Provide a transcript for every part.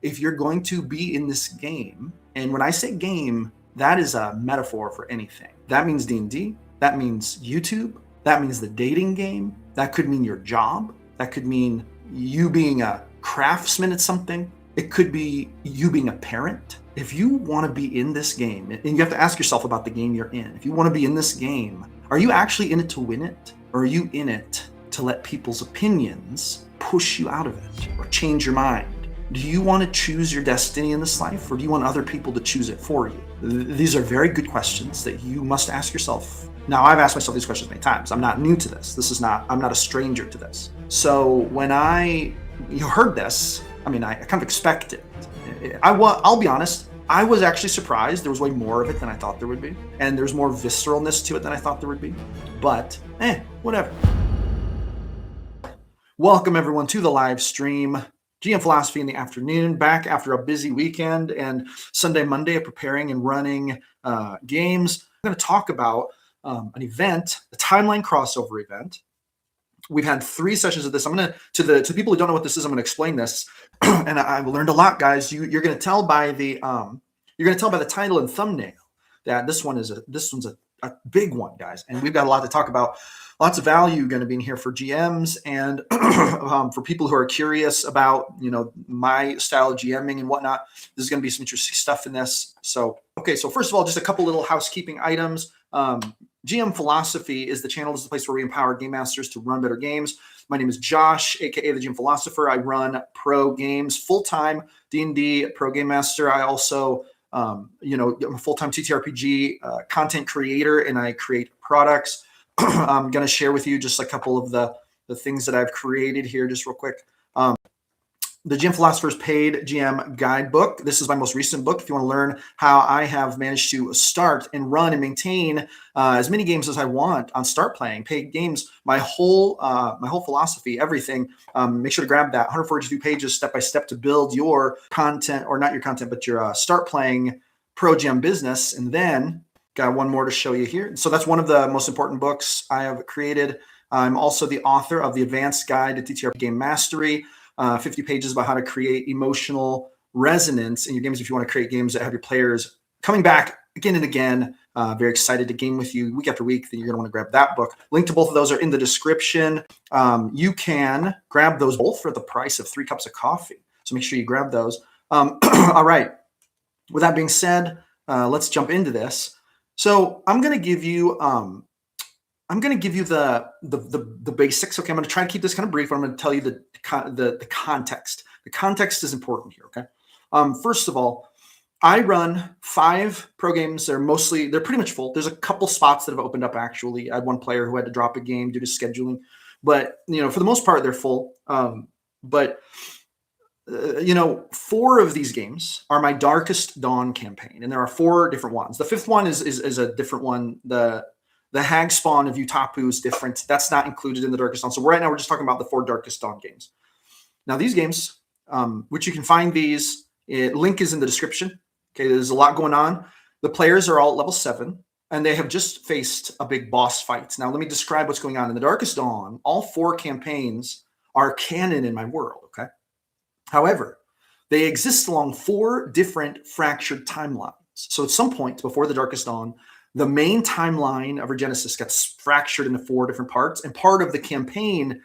if you're going to be in this game, and when I say game, that is a metaphor for anything. That means D&D, that means YouTube, that means the dating game, that could mean your job, that could mean you being a craftsman at something, it could be you being a parent. If you want to be in this game, and you have to ask yourself about the game you're in, if you want to be in this game, are you actually in it to win it? Or are you in it to let people's opinions push you out of it or change your mind? Do you want to choose your destiny in this life, or do you want other people to choose it for you? These are very good questions that you must ask yourself. Now, I've asked myself these questions many times. I'm not new to this. I'm not a stranger to this. So when I heard this, I kind of expected it. I'll be honest, I was actually surprised. There was way more of it than I thought there would be. And there's more visceralness to it than I thought there would be. But, whatever. Welcome everyone to the live stream. GM Philosophy in the afternoon, back after a busy weekend and Sunday, Monday of preparing and running games. I'm going to talk about an event, a timeline crossover event. We've had 3 sessions of this. I'm going to people who don't know what this is, I'm going to explain this. And I've learned a lot, guys. You're going to tell by the title and thumbnail that this one's a big one, guys. And we've got a lot to talk about. Lots of value going to be in here for GMs and for people who are curious about, my style of GMing and whatnot. There's going to be some interesting stuff in this. So first of all, just a couple little housekeeping items. GM Philosophy is the channel. This is the place where we empower game masters to run better games. My name is Josh, aka the GM Philosopher. I run pro games, full-time D&D pro game master. I also, I'm a full-time TTRPG content creator, and I create products. I'm going to share with you just a couple of the things that I've created here just real quick. The GM Philosopher's paid GM guidebook. This is my most recent book. If you want to learn how I have managed to start and run and maintain as many games as I want on Start Playing, paid games, my whole philosophy, everything, make sure to grab that. 142 pages step-by-step to build your content, or not your content, but your Start Playing pro GM business. And then got one more to show you here. So that's one of the most important books I have created. I'm also the author of the Advanced Guide to TTRPG Game Mastery, 50 pages about how to create emotional resonance in your games if you want to create games that have your players coming back again and again. Very excited to game with you week after week. Then you're going to want to grab that book. Link to both of those are in the description. You can grab those both for the price of 3 cups of coffee. So make sure you grab those. All right. With that being said, let's jump into this. So I'm going to give you the basics. Okay, I'm going to try to keep this kind of brief. I'm going to tell you the context. The context is important here. Okay. First of all, I run 5 pro games. They're pretty much full. There's a couple spots that have opened up. Actually, I had one player who had to drop a game due to scheduling, but for the most part, they're full. But 4 of these games are my Darkest Dawn campaign, and there are 4 different ones. The 5th one is a different one. The Hag Spawn of Utapu is different. That's not included in the Darkest Dawn. So right now we're just talking about the 4 Darkest Dawn games. Now these games, which you can find link is in the description. Okay, there's a lot going on. The players are all at level 7, and they have just faced a big boss fight. Now let me describe what's going on. In the Darkest Dawn, all 4 campaigns are canon in my world, okay? However, they exist along 4 different fractured timelines. So at some point before the Darkest Dawn, the main timeline of Regenesis gets fractured into 4 different parts, and part of the campaign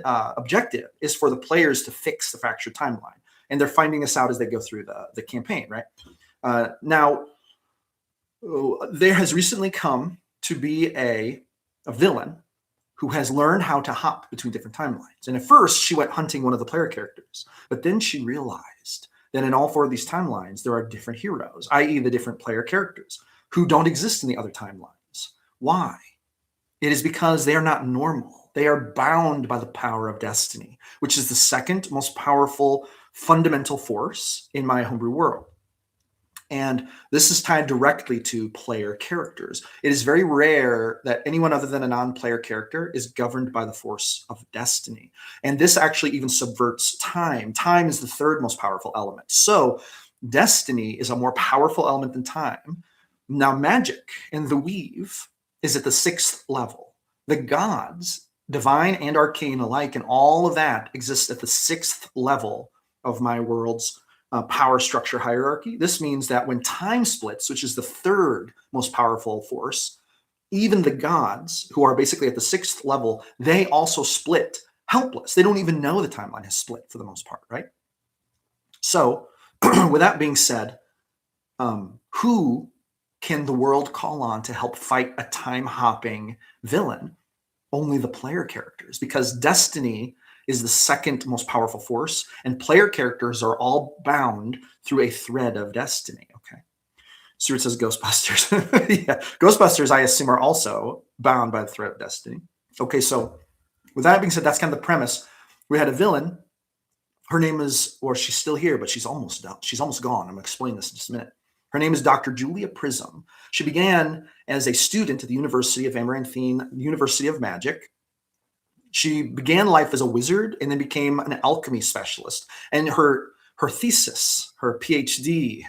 objective is for the players to fix the fractured timeline, and they're finding this out as they go through the campaign. Right now, there has recently come to be a villain who has learned how to hop between different timelines. And at first, she went hunting one of the player characters, but then she realized that in all 4 of these timelines, there are different heroes, i.e. the different player characters, who don't exist in the other timelines. Why? It is because they are not normal. They are bound by the power of destiny, which is the second most powerful fundamental force in my homebrew world. And this is tied directly to player characters. It is very rare that anyone other than a non-player character is governed by the force of destiny. And this actually even subverts time. Time is the 3rd most powerful element. So destiny is a more powerful element than time. Now magic and the weave is at the 6th level. The gods, divine and arcane alike, and all of that exists at the 6th level of my world's power structure hierarchy. This means that when time splits, which is the third most powerful force, even the gods, who are basically at the sixth level, they also split helpless. They don't even know the timeline has split for the most part, right? So, with that being said, who can the world call on to help fight a time-hopping villain? Only the player characters, because destiny is the second most powerful force, and player characters are all bound through a thread of destiny. Okay. Stuart says Ghostbusters. Yeah, Ghostbusters, I assume, are also bound by the thread of destiny. Okay, so with that being said, that's kind of the premise. We had a villain. Her name is, or she's still here, but she's almost done. She's almost gone. I'm going to explain this in just a minute. Her name is Dr. Julia Prism. She began as a student at the University of Amaranthine, University of Magic. She began life as a wizard and then became an alchemy specialist. And her thesis, her PhD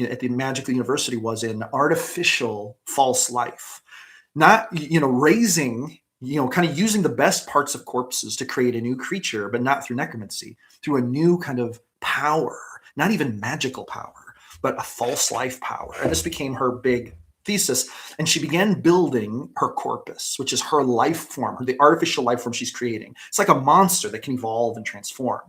at the Magical University was in artificial false life. Not, raising, kind of using the best parts of corpses to create a new creature, but not through necromancy, through a new kind of power, not even magical power, but a false life power. And this became her big thesis. And she began building her corpus, which is her life form, the artificial life form she's creating. It's like a monster that can evolve and transform.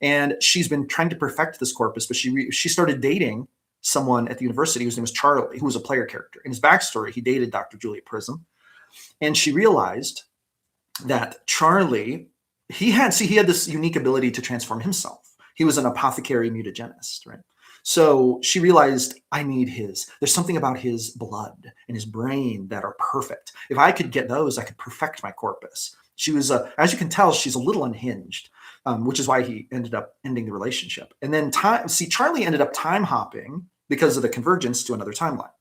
And she's been trying to perfect this corpus, but she started dating someone at the university whose name was Charlie, who was a player character. In his backstory, he dated Dr. Julia Prism. And she realized that Charlie, he had this unique ability to transform himself. He was an apothecary mutagenist, right? So she realized, there's something about his blood and his brain that are perfect. If I could get those, I could perfect my corpus. She was, as you can tell, she's a little unhinged, which is why he ended up ending the relationship. And then Charlie ended up time hopping because of the convergence to another timeline.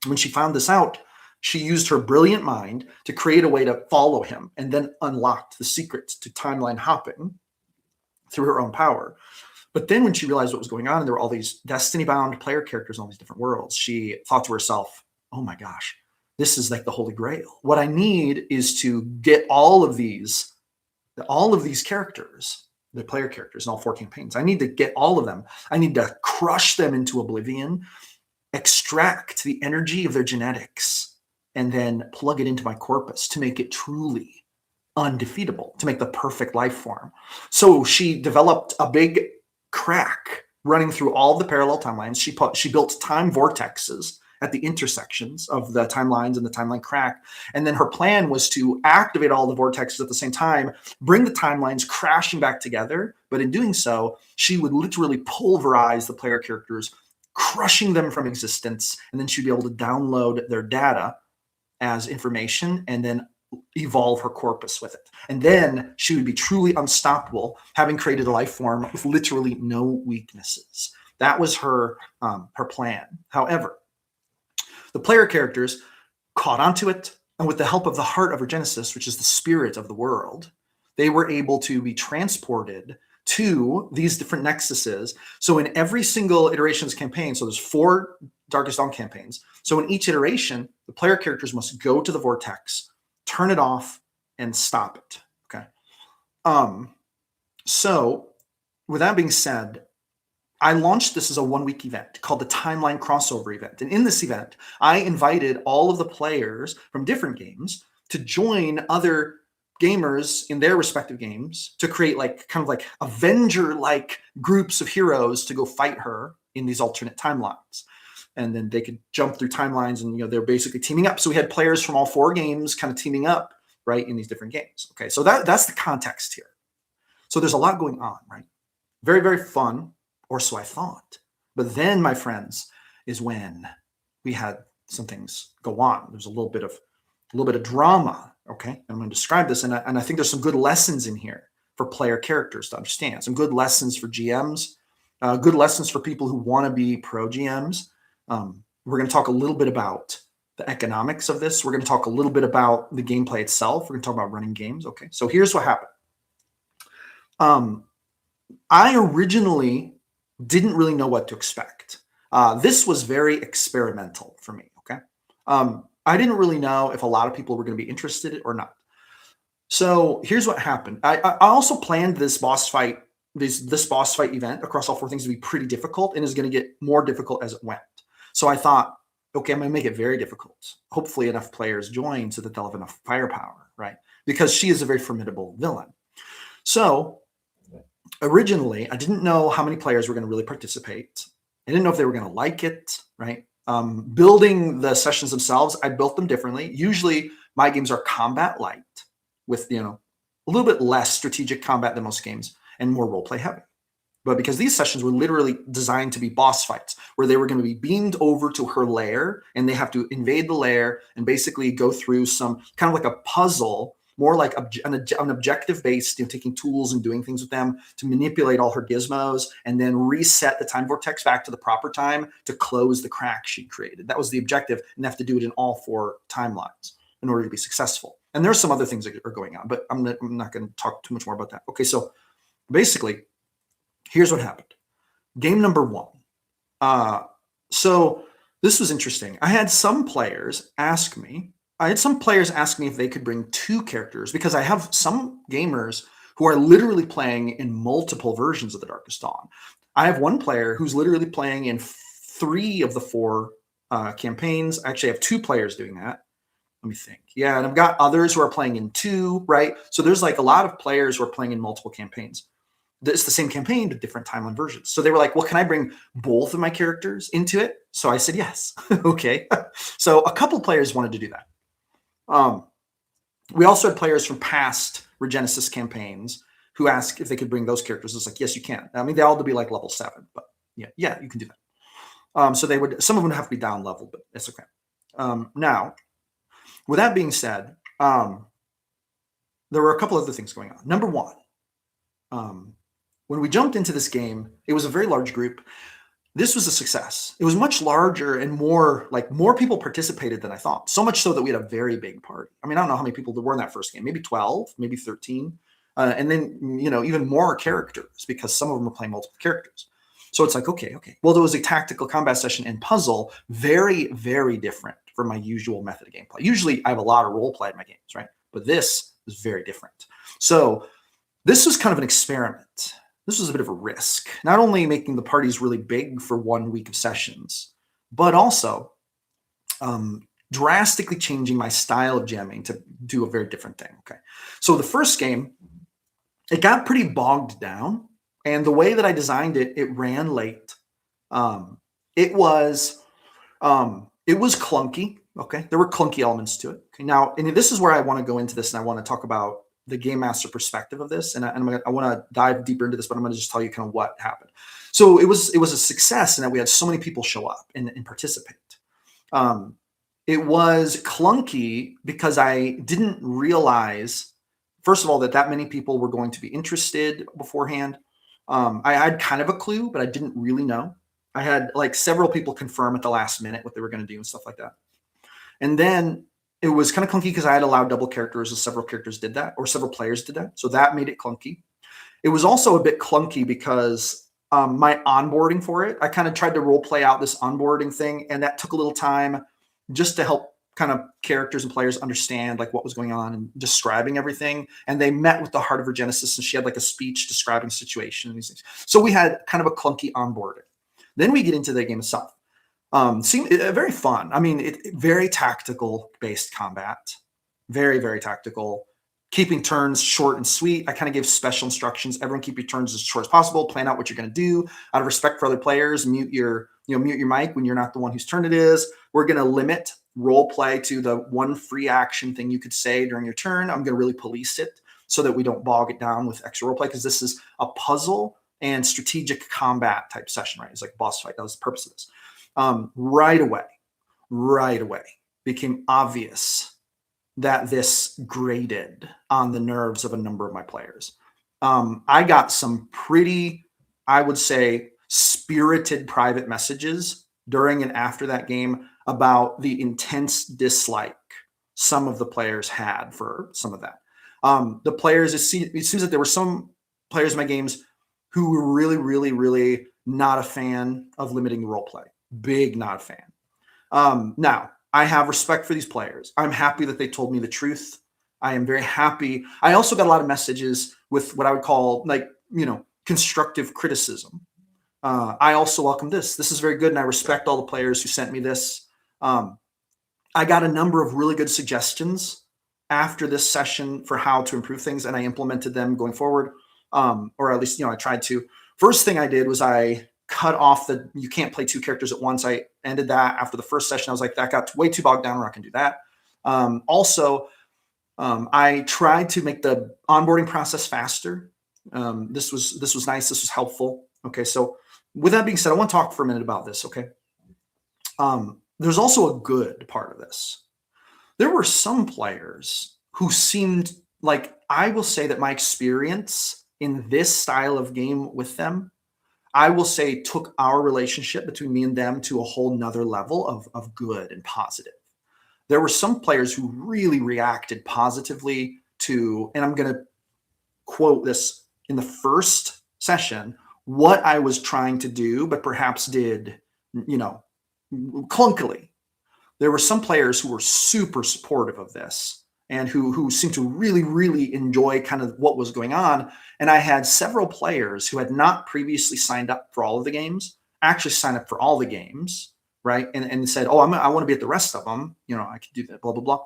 When she found this out, she used her brilliant mind to create a way to follow him and then unlocked the secrets to timeline hopping through her own power. But then when she realized what was going on, and there were all these destiny-bound player characters in all these different worlds, she thought to herself, oh my gosh, this is like the Holy Grail. What I need is to get all of these characters, the player characters in all 4 campaigns. I need to get all of them. I need to crush them into oblivion, extract the energy of their genetics, and then plug it into my corpus to make it truly undefeatable, to make the perfect life form. So she developed a big crack running through all the parallel timelines. She built time vortexes at the intersections of the timelines and the timeline crack. And then her plan was to activate all the vortexes at the same time, bring the timelines crashing back together. But in doing so, she would literally pulverize the player characters, crushing them from existence. And then she'd be able to download their data as information and then evolve her corpus with it. And then she would be truly unstoppable, having created a life form with literally no weaknesses. That was her plan. However, the player characters caught onto it, and with the help of the heart of her Genesis, which is the spirit of the world, they were able to be transported to these different nexuses. So in every single iteration's campaign, so there's 4 Darkest Dawn campaigns. So in each iteration, the player characters must go to the vortex, turn it off, and stop it. Okay. So with that being said, I launched this as a 1-week event called the Timeline Crossover event. And in this event, I invited all of the players from different games to join other gamers in their respective games to create kind of like Avenger-like groups of heroes to go fight her in these alternate timelines. And then they could jump through timelines and, they're basically teaming up. So we had players from all 4 games kind of teaming up, right, in these different games. Okay, so that's the context here. So there's a lot going on, right? Very, very fun, or so I thought. But then, my friends, is when we had some things go on. There's a little bit of drama, okay? I'm going to describe this, and I think there's some good lessons in here for player characters to understand. Some good lessons for GMs, good lessons for people who want to be pro GMs. We're going to talk a little bit about the economics of this. We're going to talk a little bit about the gameplay itself. We're going to talk about running games. Okay, so here's what happened. I originally didn't really know what to expect. This was very experimental for me, okay? I didn't really know if a lot of people were going to be interested or not. So here's what happened. I also planned this boss fight this boss fight event across all 4 things to be pretty difficult and is going to get more difficult as it went. So I thought, okay, I'm going to make it very difficult. Hopefully enough players join so that they'll have enough firepower, right? Because she is a very formidable villain. So originally, I didn't know how many players were going to really participate. I didn't know if they were going to like it, right? Building the sessions themselves, I built them differently. Usually my games are combat light with, a little bit less strategic combat than most games and more roleplay heavy. But because these sessions were literally designed to be boss fights where they were going to be beamed over to her lair and they have to invade the lair and basically go through some kind of like a puzzle, more like an objective based, taking tools and doing things with them to manipulate all her gizmos and then reset the time vortex back to the proper time to close the crack she created. That was the objective, and they have to do it in all 4 timelines in order to be successful. And there's some other things that are going on, but I'm not going to talk too much more about that. Okay, so basically, here's what happened. Game number 1. So this was interesting. I had some players ask me if they could bring 2 characters, because I have some gamers who are literally playing in multiple versions of The Darkest Dawn. I have one player who's literally playing in 3 of the 4 campaigns. I actually have 2 players doing that. Let me think. Yeah, and I've got others who are playing in 2, right? So there's like a lot of players who are playing in multiple campaigns. It's the same campaign, but different timeline versions. So they were like, well, can I bring both of my characters into it? So I said, yes. Okay. So a couple players wanted to do that. We also had players from past Regenesis campaigns who asked if they could bring those characters. It's like, yes, you can. I mean, they all had to be like level 7, but yeah, you can do that. So some of them would have to be down level, but it's okay. Now, with that being said, there were a couple other things going on. Number 1, when we jumped into this game, it was a very large group. This was a success. It was much larger and more people participated than I thought. So much so that we had a very big party. I mean, I don't know how many people there were in that first game, maybe 12, maybe 13. And then, even more characters because some of them were playing multiple characters. So it's like, okay. Well, there was a tactical combat session and puzzle, very, very different from my usual method of gameplay. Usually I have a lot of role play in my games, right? But this was very different. So this was kind of an experiment. This was a bit of a risk, not only making the parties really big for 1 week of sessions, but also drastically changing my style of jamming to do a very different thing. Okay. So the first game, it got pretty bogged down. And the way that I designed it, it ran late. It was clunky. Okay. There were clunky elements to it. Okay. Now, and this is where I want to go into this and I want to talk about the game master perspective of this. And I want to dive deeper into this, but I'm going to just tell you kind of what happened. So it was a success in that we had so many people show up and participate. It was clunky because I didn't realize, first of all, that many people were going to be interested beforehand. I had kind of a clue, but I didn't really know. I had like several people confirm at the last minute what they were going to do and stuff like that. And then it was kind of clunky because I had allowed double characters, and several characters did that, or several players did that. So that made it clunky. It was also a bit clunky because my onboarding for it, I kind of tried to role play out this onboarding thing, and that took a little time just to help kind of characters and players understand like what was going on and describing everything. And they met with the Heart of Regenesis, and she had like a speech describing the situation and these things. So we had kind of a clunky onboarding. Then we get into the game itself. Seemed very fun. I mean, very tactical based combat, very, very tactical, keeping turns short and sweet. I kind of gave special instructions. Everyone keep your turns as short as possible. Plan out what you're going to do out of respect for other players. Mute your mic when you're not the one whose turn it is. We're going to limit role play to the one free action thing you could say during your turn. I'm going to really police it so that we don't bog it down with extra role play, because this is a puzzle and strategic combat type session, right? It's like a boss fight. That was the purpose of this. Right away became obvious that this grated on the nerves of a number of my players. I got some pretty, I would say, spirited private messages during and after that game about the intense dislike some of the players had for some of that. The players, it seems that there were some players in my games who were really, really, really not a fan of limiting role play. Big not a fan. Now, I have respect for these players. I'm happy that they told me the truth. I am very happy. I also got a lot of messages with what I would call constructive criticism. I also welcome this. This is very good, and I respect all the players who sent me this. I got a number of really good suggestions after this session for how to improve things, and I implemented them going forward, or at least, I tried to. First thing I did was I cut off you can't play two characters at once. I ended that after the first session. I was like, that got way too bogged down. We're not going to do that. I tried to make the onboarding process faster. This was nice. This was helpful. Okay, so with that being said, I want to talk for a minute about this. Okay, there's also a good part of this. There were some players who seemed like, I will say that my experience in this style of game with them, I will say, took our relationship between me and them to a whole nother level of good and positive. There were some players who really reacted positively to, and I'm going to quote this in the first session, what I was trying to do, but perhaps did, clunkily. There were some players who were super supportive of this and who seemed to really, really enjoy kind of what was going on. And I had several players who had not previously signed up for all of the games, actually sign up for all the games, right? And said, oh, I want to be at the rest of them. I could do that, blah, blah, blah.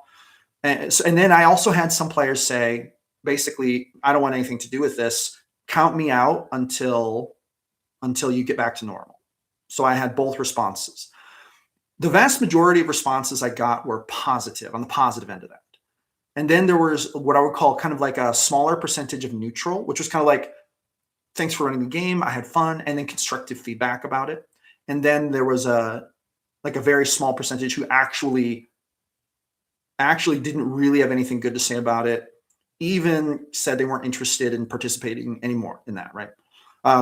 And then I also had some players say, basically, I don't want anything to do with this. Count me out until you get back to normal. So I had both responses. The vast majority of responses I got were positive, on the positive end of that. And then there was what I would call kind of like a smaller percentage of neutral, which was kind of like, thanks for running the game, I had fun, and then constructive feedback about it. And then there was a very small percentage who actually didn't really have anything good to say about it, even said they weren't interested in participating anymore in that, right?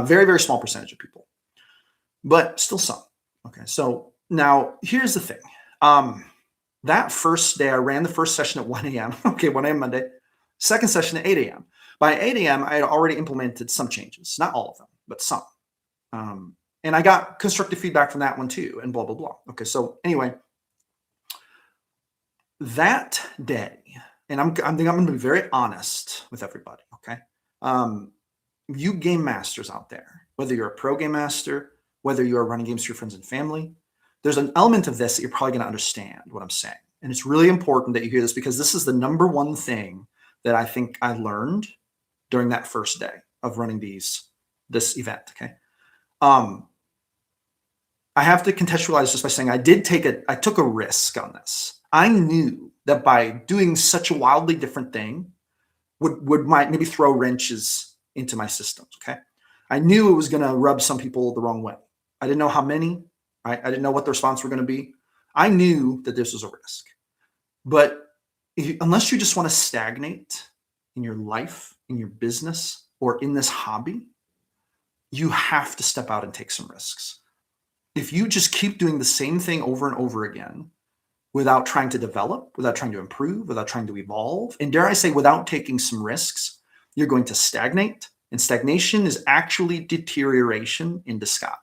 Very, very small percentage of people, but still some. Okay, so now here's the thing. That first day, I ran the first session at 1 a.m. Okay, 1 a.m. Monday. Second session at 8 a.m. By 8 a.m., I had already implemented some changes. Not all of them, but some. And I got constructive feedback from that one too, and blah, blah, blah. Okay, so anyway, that day, and I'm going to be very honest with everybody, okay? You game masters out there, whether you're a pro game master, whether you are running games for your friends and family, there's an element of this that you're probably going to understand what I'm saying. And it's really important that you hear this, because this is the number one thing that I think I learned during that first day of running this event, okay? I have to contextualize just by saying I took a risk on this. I knew that by doing such a wildly different thing might maybe throw wrenches into my systems, okay? I knew it was going to rub some people the wrong way. I didn't know how many. I didn't know what the response were going to be. I knew that this was a risk. But unless you just want to stagnate in your life, in your business, or in this hobby, you have to step out and take some risks. If you just keep doing the same thing over and over again without trying to develop, without trying to improve, without trying to evolve, and dare I say, without taking some risks, you're going to stagnate. And stagnation is actually deterioration in disguise.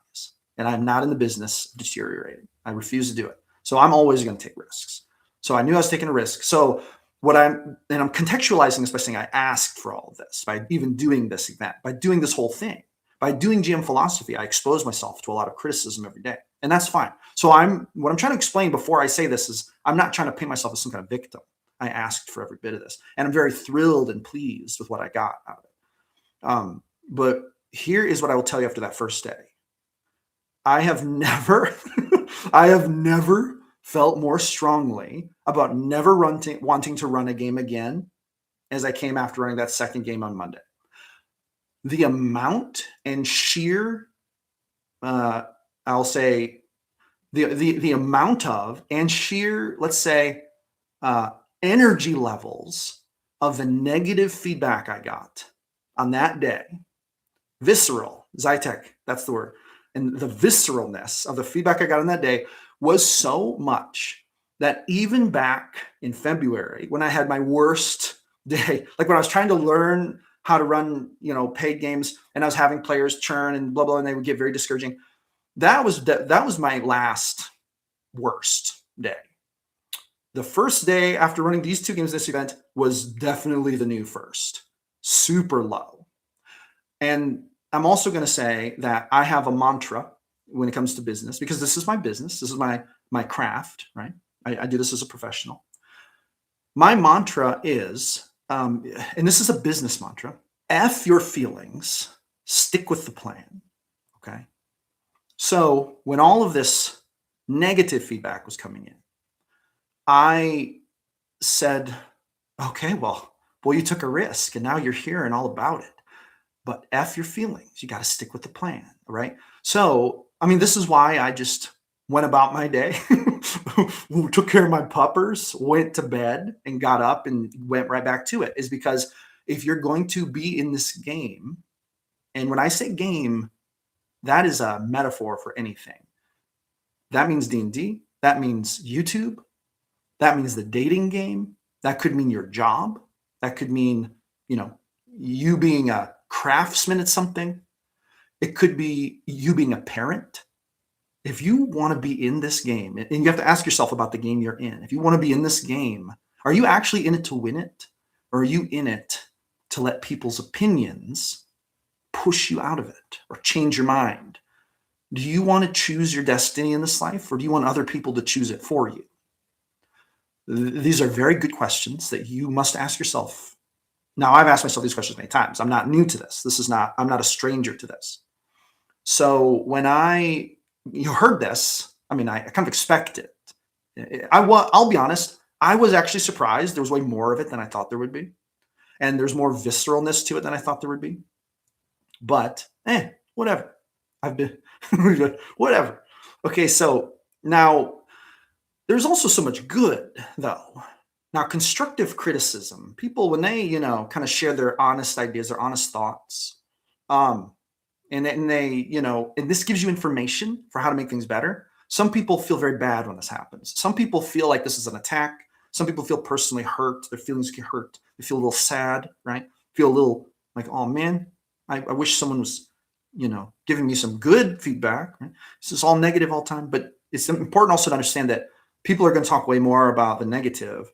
And I'm not in the business of deteriorating. I refuse to do it. So I'm always going to take risks. So I knew I was taking a risk. So I'm contextualizing this by saying I asked for all of this, by even doing this event, by doing this whole thing, by doing GM philosophy. I expose myself to a lot of criticism every day, and that's fine. So what I'm trying to explain before I say this is I'm not trying to paint myself as some kind of victim. I asked for every bit of this, and I'm very thrilled and pleased with what I got out of it. But here is what I will tell you after that first day. I have never felt more strongly about never wanting to run a game again as I came after running that second game on Monday. The amount and sheer, I'll say, the amount of and sheer, let's say, energy levels of the negative feedback I got on that day, visceral, Zytec, that's the word. And the visceralness of the feedback I got on that day was so much that even back in February, when I had my worst day, like when I was trying to learn how to run, paid games, and I was having players churn and blah, blah, and they would get very discouraging. That was my last worst day. The first day after running these two games this event was definitely the new first, super low. And I'm also going to say that I have a mantra when it comes to business, because this is my business. This is my craft, right? I do this as a professional. My mantra is, and this is a business mantra: F your feelings, stick with the plan. Okay. So when all of this negative feedback was coming in, I said, okay, well, boy, you took a risk and now you're hearing all about it. But F your feelings. You got to stick with the plan, right? So, I mean, this is why I just went about my day, took care of my puppers, went to bed, and got up and went right back to it. Is because if you're going to be in this game, and when I say game, that is a metaphor for anything. That means D&D. That means YouTube. That means the dating game. That could mean your job. That could mean, you being a craftsman at something. It could be you being a parent. If you want to be in this game, and you have to ask yourself about the game you're in. If you want to be in this game, are you actually in it to win it? Or are you in it to let people's opinions push you out of it or change your mind? Do you want to choose your destiny in this life, or do you want other people to choose it for you? These are very good questions that you must ask yourself. Now, I've asked myself these questions many times. I'm not new to this. I'm not a stranger to this. So when you heard this, I mean, I kind of expected it. I'll be honest, I was actually surprised. There was way more of it than I thought there would be. And there's more visceralness to it than I thought there would be. But, whatever. I've been, whatever. Okay, so now there's also so much good, though. Now, constructive criticism, people, when they, kind of share their honest ideas, their honest thoughts, and they, and this gives you information for how to make things better. Some people feel very bad when this happens. Some people feel like this is an attack. Some people feel personally hurt. Their feelings get hurt. They feel a little sad, right? Feel a little like, oh man, I wish someone was, giving me some good feedback. Right? This is all negative all the time, but it's important also to understand that people are going to talk way more about the negative.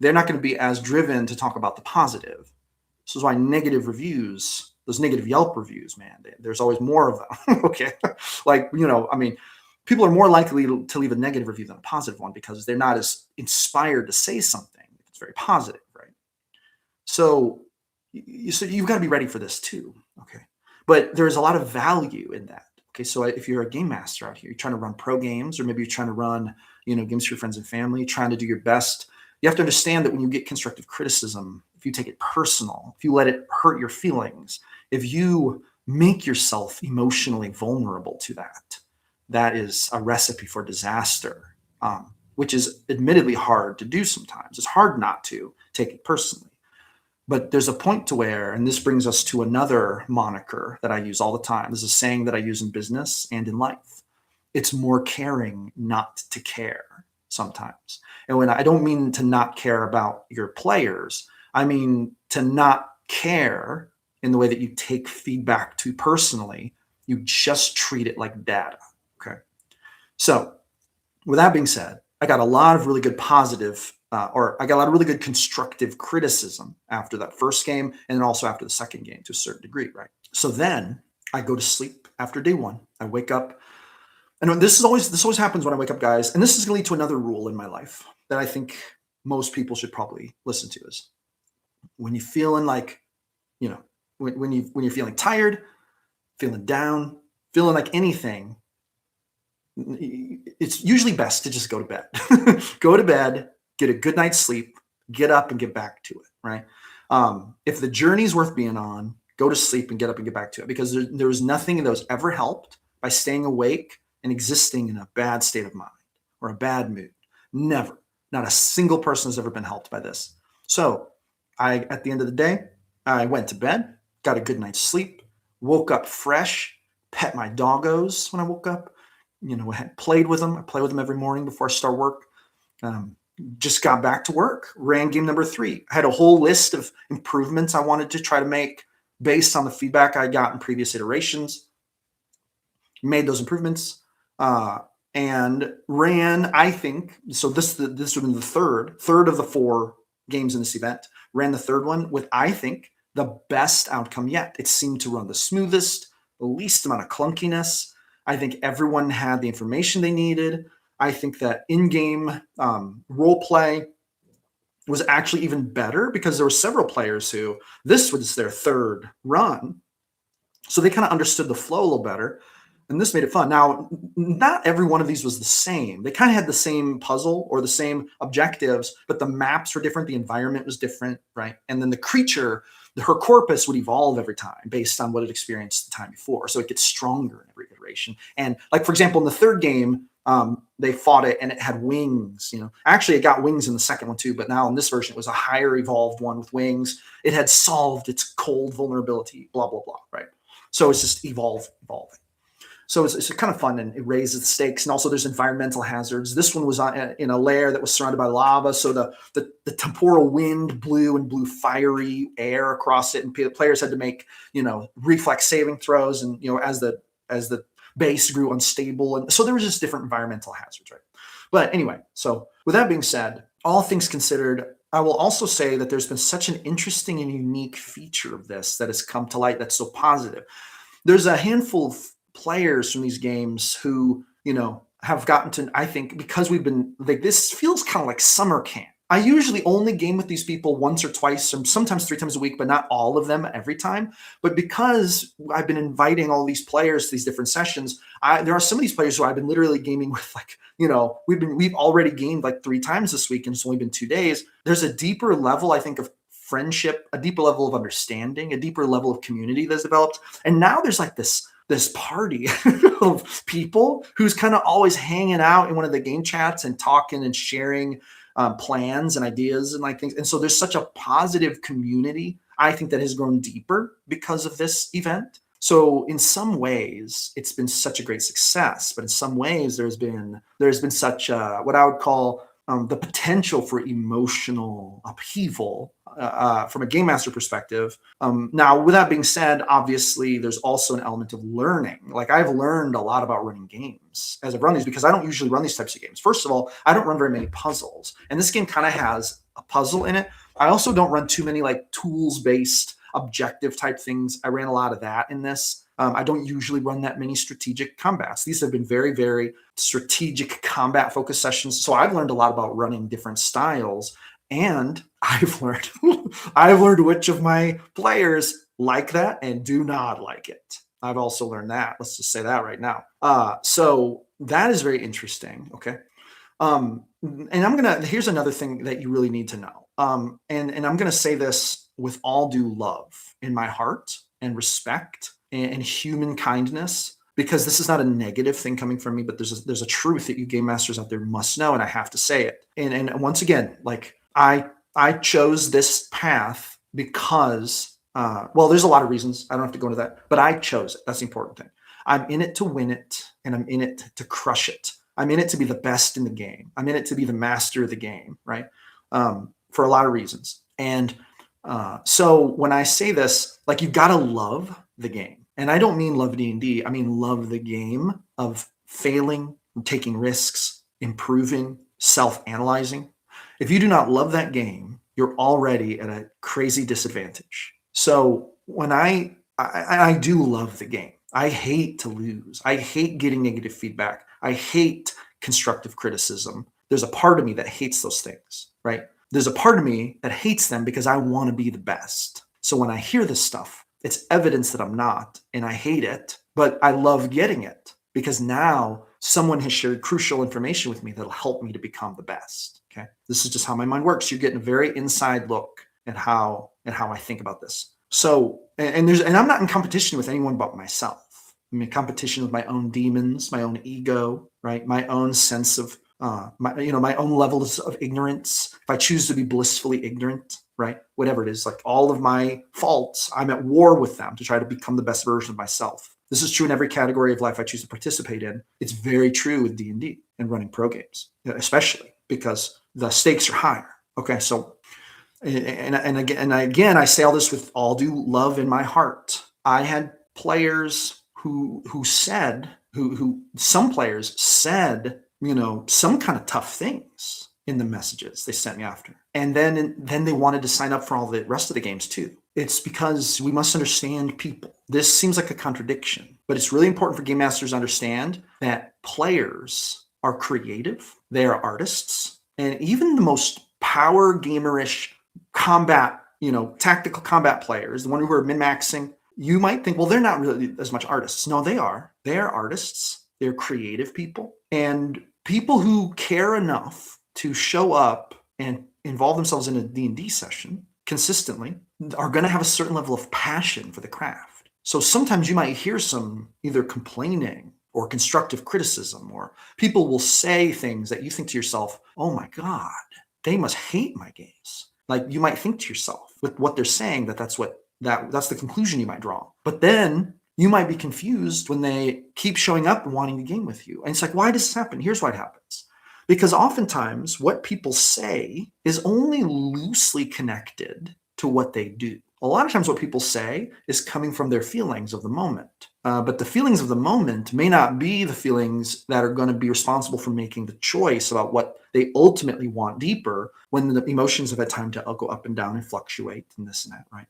They're not going to be as driven to talk about the positive. This is why negative reviews, those negative Yelp reviews, man, there's always more of them. Okay. Like, people are more likely to leave a negative review than a positive one because they're not as inspired to say something. It's very positive, right? So you've got to be ready for this too. Okay. But there's a lot of value in that. Okay. So if you're a game master out here, you're trying to run pro games, or maybe you're trying to run, games for your friends and family, trying to do your best. You have to understand that when you get constructive criticism, if you take it personal, if you let it hurt your feelings, if you make yourself emotionally vulnerable to that, that is a recipe for disaster, which is admittedly hard to do sometimes. It's hard not to take it personally. But there's a point to where, and this brings us to another moniker that I use all the time. This is a saying that I use in business and in life. It's more caring not to care sometimes. And when I don't mean to not care about your players, I mean to not care in the way that you take feedback too personally. You just treat it like data. Okay. So with that being said, I got a lot of really good constructive criticism after that first game, and then also after the second game to a certain degree, right? So then I go to sleep after day one. I wake up, and this always happens when I wake up, guys. And this is going to lead to another rule in my life that I think most people should probably listen to: is when you're feeling like, when you're feeling tired, feeling down, feeling like anything, it's usually best to just go to bed. Go to bed, get a good night's sleep, get up and get back to it, right? If the journey's worth being on, go to sleep and get up and get back to it, because there was nothing that was ever helped by staying awake and existing in a bad state of mind or a bad mood. Never. Not a single person has ever been helped by this. So at the end of the day, I went to bed, got a good night's sleep, woke up fresh, pet my doggos when I woke up, I played with them. I play with them every morning before I start work. Just got back to work, ran game number 3. I had a whole list of improvements I wanted to try to make based on the feedback I got in previous iterations. Made those improvements and ran, I think, so this would have been the third of the 4 games in this event. Ran the third one with, I think, the best outcome yet. It seemed to run the smoothest, the least amount of clunkiness. I think everyone had the information they needed. I think that in-game role play was actually even better because there were several players who this was their third run. So they kind of understood the flow a little better. And this made it fun. Now, not every one of these was the same. They kind of had the same puzzle or the same objectives, but the maps were different. The environment was different, right? And then the creature, her corpus would evolve every time based on what it experienced the time before. So it gets stronger in every iteration. And like, for example, in the third game, they fought it and it had wings. Actually, it got wings in the second one too, but now in this version, it was a higher evolved one with wings. It had solved its cold vulnerability, blah, blah, blah, right? So it's just evolving. So it's kind of fun, and it raises the stakes. And also there's environmental hazards. This one was in a lair that was surrounded by lava. So the temporal wind blew fiery air across it. And players had to make, reflex saving throws. And, as the base grew unstable. And so there was just different environmental hazards, right? But anyway, so with that being said, all things considered, I will also say that there's been such an interesting and unique feature of this that has come to light that's so positive. There's a handful of players from these games who, have gotten to, I think, because we've been like, this feels kind of like summer camp. I usually only game with these people once or twice, or sometimes 3 times a week, but not all of them every time. But because I've been inviting all these players to these different sessions, there are some of these players who I've been literally gaming with, like, we've already gamed like 3 times this week, and it's only been 2 days. There's a deeper level, I think, of friendship, a deeper level of understanding, a deeper level of community that's developed. And now there's like this party of people who's kind of always hanging out in one of the game chats and talking and sharing plans and ideas and like things. And so there's such a positive community, I think, that has grown deeper because of this event. So in some ways, it's been such a great success, but in some ways, there's been such what I would call the potential for emotional upheaval from a game master perspective. Now, with that being said, obviously, there's also an element of learning. Like, I've learned a lot about running games as I've run these, because I don't usually run these types of games. First of all, I don't run very many puzzles, and this game kind of has a puzzle in it. I also don't run too many like tools-based objective type things. I ran a lot of that in this. I don't usually run that many strategic combats. These have been very, very strategic combat focused sessions. So I've learned a lot about running different styles, and I've learned which of my players like that and do not like it. I've also learned that. Let's just say that right now. So that is very interesting. Okay. And here's another thing that you really need to know. And I'm going to say this with all due love in my heart and respect and human kindness, because this is not a negative thing coming from me, but there's a truth that you game masters out there must know, and I have to say it. And once again, like, I chose this path because, there's a lot of reasons. I don't have to go into that, but I chose it. That's the important thing. I'm in it to win it, and I'm in it to crush it. I'm in it to be the best in the game. I'm in it to be the master of the game, right? For a lot of reasons. And so when I say this, like, you've got to love the game. And I don't mean love D&D. I mean love the game of failing, taking risks, improving, self-analyzing. If you do not love that game, you're already at a crazy disadvantage. So when I do love the game. I hate to lose. I hate getting negative feedback. I hate constructive criticism. There's a part of me that hates those things, right? There's a part of me that hates them because I want to be the best. So when I hear this stuff, it's evidence that I'm not, and I hate it, but I love getting it because now someone has shared crucial information with me that'll help me to become the best. Okay. This is just how my mind works. You're getting a very inside look at how I think about this. So, and I'm not in competition with anyone but myself. I'm in competition with my own demons, my own ego, right? My own sense of my own levels of ignorance. If I choose to be blissfully ignorant, right? Whatever it is, like all of my faults, I'm at war with them to try to become the best version of myself. This is true in every category of life I choose to participate in. It's very true with D&D and running pro games, especially because the stakes are higher. Okay, so and again, I say all this with all due love in my heart. I had players who some players said, some kind of tough things in the messages they sent me after. And then they wanted to sign up for all the rest of the games too. It's because we must understand people. This seems like a contradiction, but it's really important for game masters to understand that players are creative, they are artists, and even the most power gamerish combat, tactical combat players, the one who are min-maxing, you might think, well, they're not really as much artists. No, they are. They are artists. They're creative people. And people who care enough to show up and involve themselves in a D&D session consistently are going to have a certain level of passion for the craft. So sometimes you might hear some either complaining or constructive criticism, or people will say things that you think to yourself, oh my God, they must hate my games. Like, you might think to yourself with what they're saying that's the conclusion you might draw. But then you might be confused when they keep showing up and wanting to game with you. And it's like, why does this happen? Here's why it happens. Because oftentimes what people say is only loosely connected to what they do. A lot of times what people say is coming from their feelings of the moment. But the feelings of the moment may not be the feelings that are going to be responsible for making the choice about what they ultimately want deeper when the emotions have had time to go up and down and fluctuate and this and that, right?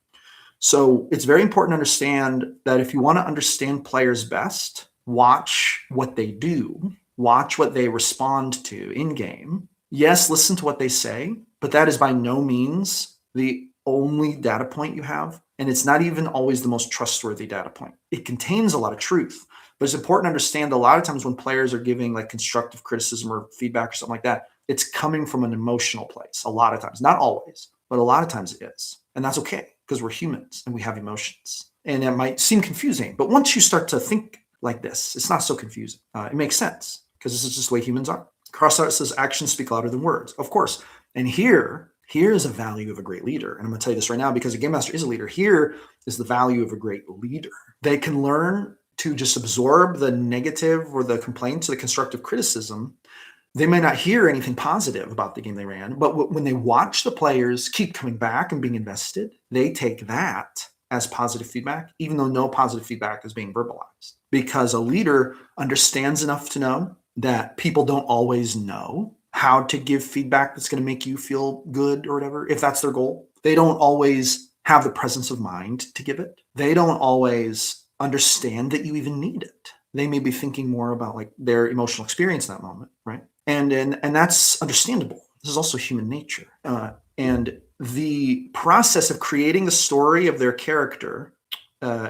So it's very important to understand that if you want to understand players best, watch what they do, watch what they respond to in game. Yes, listen to what they say, but that is by no means the only data point you have. And it's not even always the most trustworthy data point. It contains a lot of truth, but it's important to understand a lot of times when players are giving like constructive criticism or feedback or something like that, it's coming from an emotional place. A lot of times, not always, but a lot of times it is. And that's okay, because we're humans and we have emotions. And it might seem confusing, but once you start to think like this, it's not so confusing. It makes sense, because this is just the way humans are. Crossout says actions speak louder than words. Of course. And here's a value of a great leader. And I'm going to tell you this right now, because a game master is a leader. Here is the value of a great leader. They can learn to just absorb the negative or the complaints or the constructive criticism. They may not hear anything positive about the game they ran, but when they watch the players keep coming back and being invested, they take that as positive feedback, even though no positive feedback is being verbalized. Because a leader understands enough to know that people don't always know how to give feedback that's going to make you feel good or whatever, if that's their goal. They don't always have the presence of mind to give it. They don't always understand that you even need it. They may be thinking more about like their emotional experience in that moment, right? And that's understandable. This is also human nature. And the process of creating the story of their character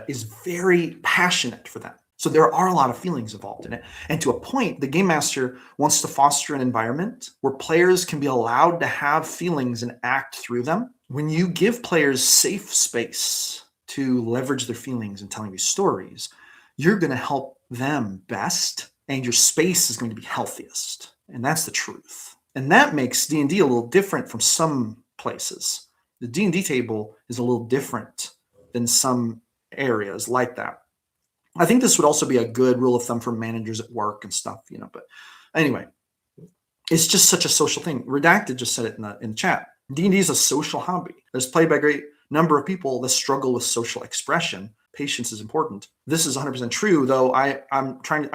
is very passionate for them. So there are a lot of feelings involved in it. And to a point, the game master wants to foster an environment where players can be allowed to have feelings and act through them. When you give players safe space to leverage their feelings in telling these stories, you're going to help them best, and your space is going to be healthiest. And that's the truth. And that makes D&D a little different from some places. The D&D table is a little different than some areas like that. I think this would also be a good rule of thumb for managers at work and stuff, but anyway, it's just such a social thing. Redacted just said it in the chat. D&D is a social hobby that's played by a great number of people that struggle with social expression. Patience is important. This is 100% true, though I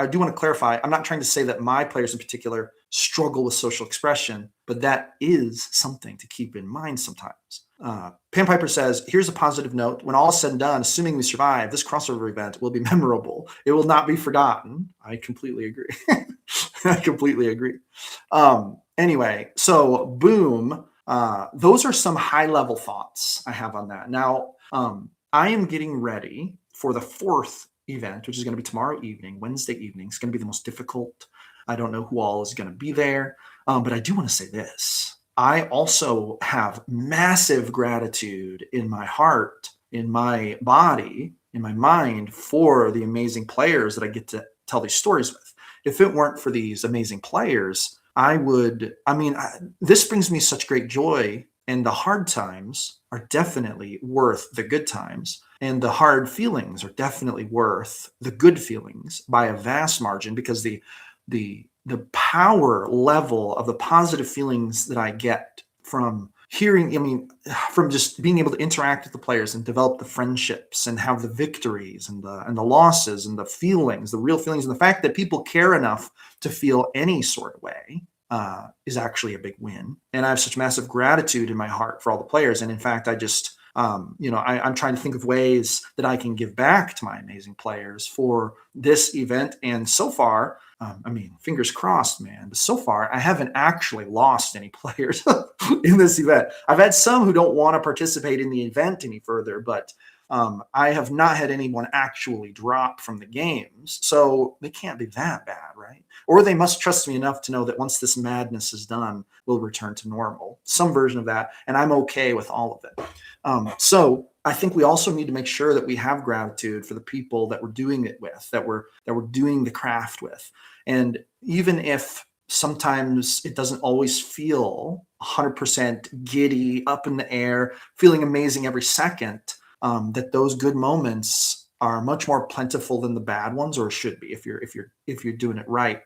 do want to clarify. I'm not trying to say that my players in particular struggle with social expression, but that is something to keep in mind sometimes. Pam Piper says, here's a positive note. When all is said and done, assuming we survive, this crossover event will be memorable. It will not be forgotten. I completely agree. I completely agree. Anyway, so boom. Those are some high-level thoughts I have on that. Now, I am getting ready for the fourth event, which is going to be tomorrow evening, Wednesday evening. It's going to be the most difficult. I don't know who all is going to be there, but I do want to say this. I also have massive gratitude in my heart, in my body, in my mind for the amazing players that I get to tell these stories with. If it weren't for these amazing players, this brings me such great joy, and the hard times are definitely worth the good times, and the hard feelings are definitely worth the good feelings by a vast margin, because the power level of the positive feelings that I get from from just being able to interact with the players and develop the friendships and have the victories and the losses and the feelings, the real feelings, and the fact that people care enough to feel any sort of way is actually a big win. And I have such massive gratitude in my heart for all the players. And in fact, I'm trying to think of ways that I can give back to my amazing players for this event. And so far, fingers crossed, man. But so far, I haven't actually lost any players in this event. I've had some who don't want to participate in the event any further, but I have not had anyone actually drop from the games. So they can't be that bad, right? Or they must trust me enough to know that once this madness is done, we'll return to normal. Some version of that. And I'm okay with all of it. So I think we also need to make sure that we have gratitude for the people that we're doing it with, that we're doing the craft with. And even if sometimes it doesn't always feel 100% giddy, up in the air, feeling amazing every second, that those good moments are much more plentiful than the bad ones, or should be if you're doing it right.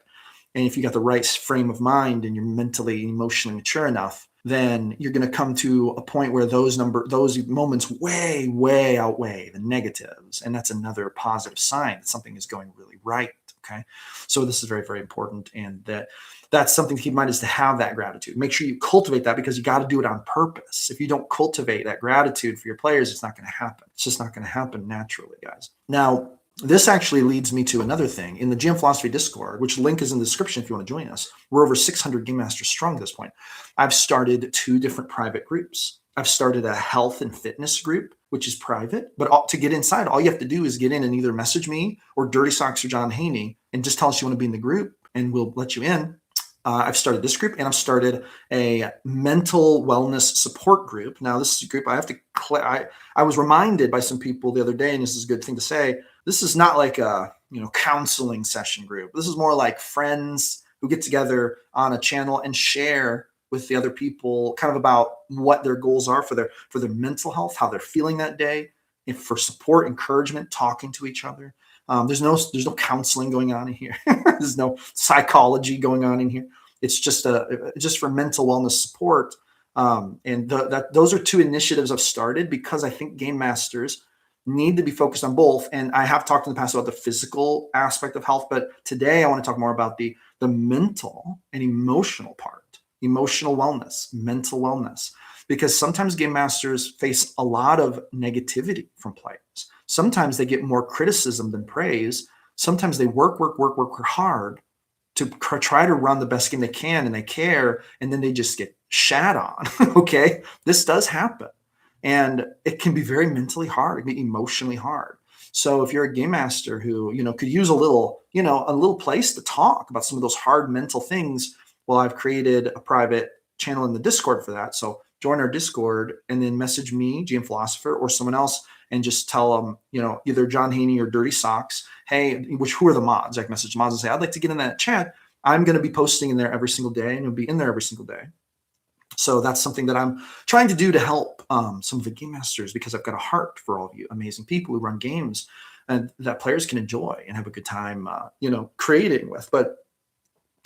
And if you got the right frame of mind and you're mentally and emotionally mature enough, then you're going to come to a point where those moments way outweigh the negatives. And that's another positive sign that something is going really right. Okay. So this is very, very important. And that's something to keep in mind, is to have that gratitude. Make sure you cultivate that, because you got to do it on purpose. If you don't cultivate that gratitude for your players, it's not going to happen. It's just not going to happen naturally, guys. Now, this actually leads me to another thing. In the GM Philosophy Discord, which link is in the description if you want to join us, we're over 600 Game Masters strong at this point. I've started 2 different private groups. I've started a health and fitness group, which is private. But to get inside, all you have to do is get in and either message me or Dirty Socks or John Haney and just tell us you want to be in the group, and we'll let you in. I've started this group, and I've started a mental wellness support group. Now, this is a group I was reminded by some people the other day, and this is a good thing to say, this is not like a counseling session group. This is more like friends who get together on a channel and share with the other people kind of about what their goals are for their mental health, how they're feeling that day, and for support, encouragement, talking to each other. There's no counseling going on in here. There's no psychology going on in here. It's just for mental wellness support. And those are 2 initiatives I've started, because I think game masters need to be focused on both. And I have talked in the past about the physical aspect of health, but today I want to talk more about the mental and emotional part, emotional wellness, mental wellness, because sometimes game masters face a lot of negativity from players. Sometimes they get more criticism than praise. Sometimes they work hard to try to run the best game they can, and they care, and then they just get shat on. Okay, this does happen, and it can be very mentally hard. It can be emotionally hard. So if you're a game master who could use a little place to talk about some of those hard mental things, well, I've created a private channel in the Discord for that. So join our Discord and then message me, GM Philosopher, or someone else, and just tell them, either John Haney or Dirty Socks, hey, who are the mods? I can message mods and say, I'd like to get in that chat. I'm going to be posting in there every single day, and you'll be in there every single day. So that's something that I'm trying to do to help some of the game masters, because I've got a heart for all of you amazing people who run games and that players can enjoy and have a good time, creating with. But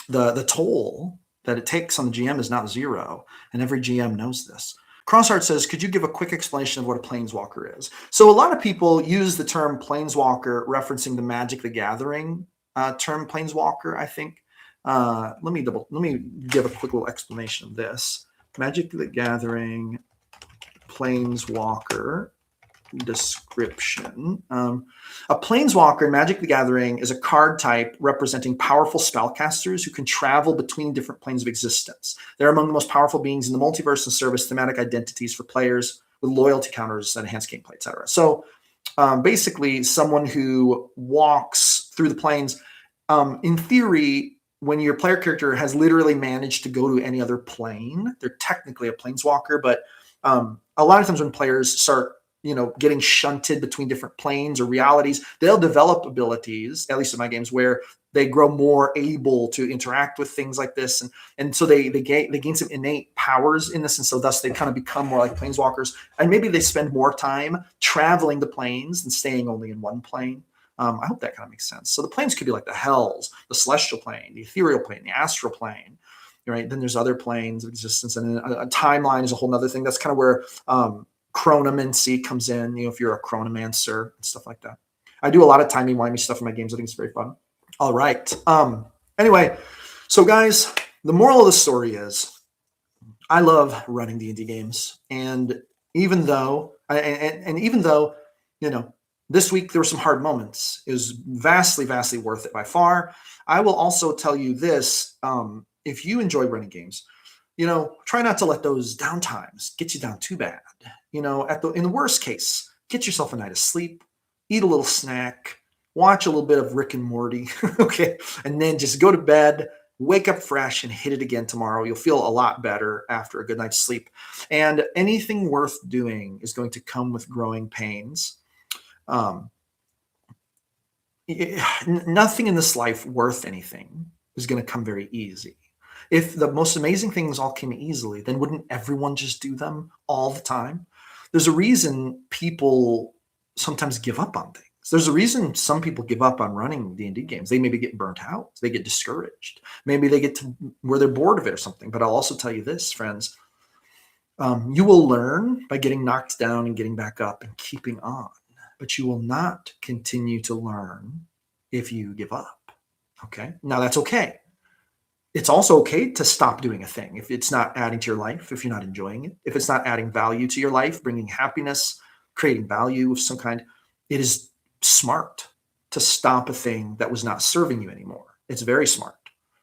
the toll that it takes on the GM is not zero, and every GM knows this. Crossheart says, could you give a quick explanation of what a planeswalker is? So a lot of people use the term planeswalker referencing the Magic the Gathering term planeswalker, I think. Let me give a quick little explanation of this. Magic the Gathering planeswalker description. A planeswalker in Magic the Gathering is a card type representing powerful spellcasters who can travel between different planes of existence. They're among the most powerful beings in the multiverse and serve as thematic identities for players with loyalty counters that enhance gameplay, etc. So basically, someone who walks through the planes, in theory, when your player character has literally managed to go to any other plane, they're technically a planeswalker. But a lot of times when players start getting shunted between different planes or realities, they'll develop abilities, at least in my games, where they grow more able to interact with things like this. And so they gain some innate powers in this. And so thus they kind of become more like planeswalkers. And maybe they spend more time traveling the planes than staying only in one plane. I hope that kind of makes sense. So the planes could be like the hells, the celestial plane, the ethereal plane, the astral plane, right? Then there's other planes of existence. And then a timeline is a whole nother thing. That's kind of where chronomancy comes in, if you're a chronomancer and stuff like that. I do a lot of timey-wimey stuff in my games. I think it's very fun. All right. Anyway, so guys, the moral of the story is I love running D&D games. And even though And even though, you know, this week there were some hard moments, it was vastly, vastly worth it by far. I will also tell you this: if you enjoy running games, try not to let those down times get you down too bad. In the worst case, get yourself a night of sleep, eat a little snack, watch a little bit of Rick and Morty, okay, and then just go to bed, wake up fresh, and hit it again tomorrow. You'll feel a lot better after a good night's sleep. And anything worth doing is going to come with growing pains. Um, Nothing in this life worth anything is going to come very easy. If the most amazing things all came easily, then wouldn't everyone just do them all the time? There's a reason people sometimes give up on things. There's a reason some people give up on running D&D games. They maybe get burnt out. They get discouraged. Maybe they get to where they're bored of it or something. But I'll also tell you this, friends. You will learn by getting knocked down and getting back up and keeping on. But you will not continue to learn if you give up. Okay? Now that's okay. It's also okay to stop doing a thing if it's not adding to your life, if you're not enjoying it, if it's not adding value to your life, bringing happiness, creating value of some kind. It is smart to stop a thing that was not serving you anymore. It's very smart.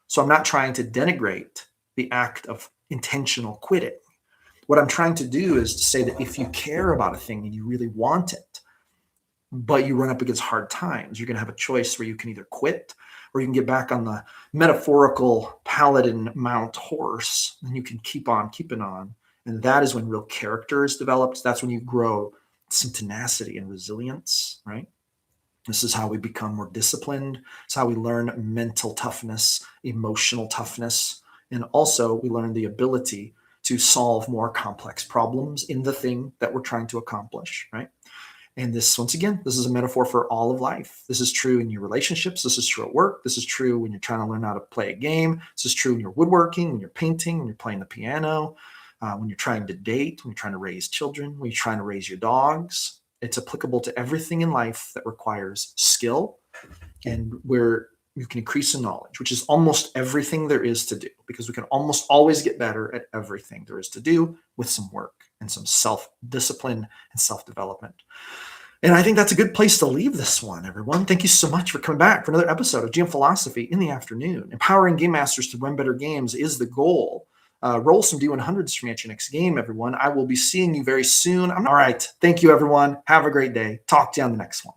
So I'm not trying to denigrate the act of intentional quitting. What I'm trying to do is to say that if you care about a thing and you really want it, but you run up against hard times, you're going to have a choice where you can either quit or you can get back on the metaphorical paladin mount horse, and you can keep on keeping on. And that is when real character is developed. That's when you grow some tenacity and resilience, right? This is how we become more disciplined. It's how we learn mental toughness, emotional toughness, and also we learn the ability to solve more complex problems in the thing that we're trying to accomplish, right? And this, once again, this is a metaphor for all of life. This is true in your relationships. This is true at work. This is true when you're trying to learn how to play a game. This is true when you're woodworking, when you're painting, when you're playing the piano, when you're trying to date, when you're trying to raise children, when you're trying to raise your dogs. It's applicable to everything in life that requires skill and where you can increase in knowledge, which is almost everything there is to do, because we can almost always get better at everything there is to do with some work and some self-discipline and self-development. And I think that's a good place to leave this one, everyone. Thank you so much for coming back for another episode of GM Philosophy in the Afternoon. Empowering game masters to run better games is the goal. Roll some D100s for me at your next game, everyone. I will be seeing you very soon. All right. Thank you, everyone. Have a great day. Talk to you on the next one.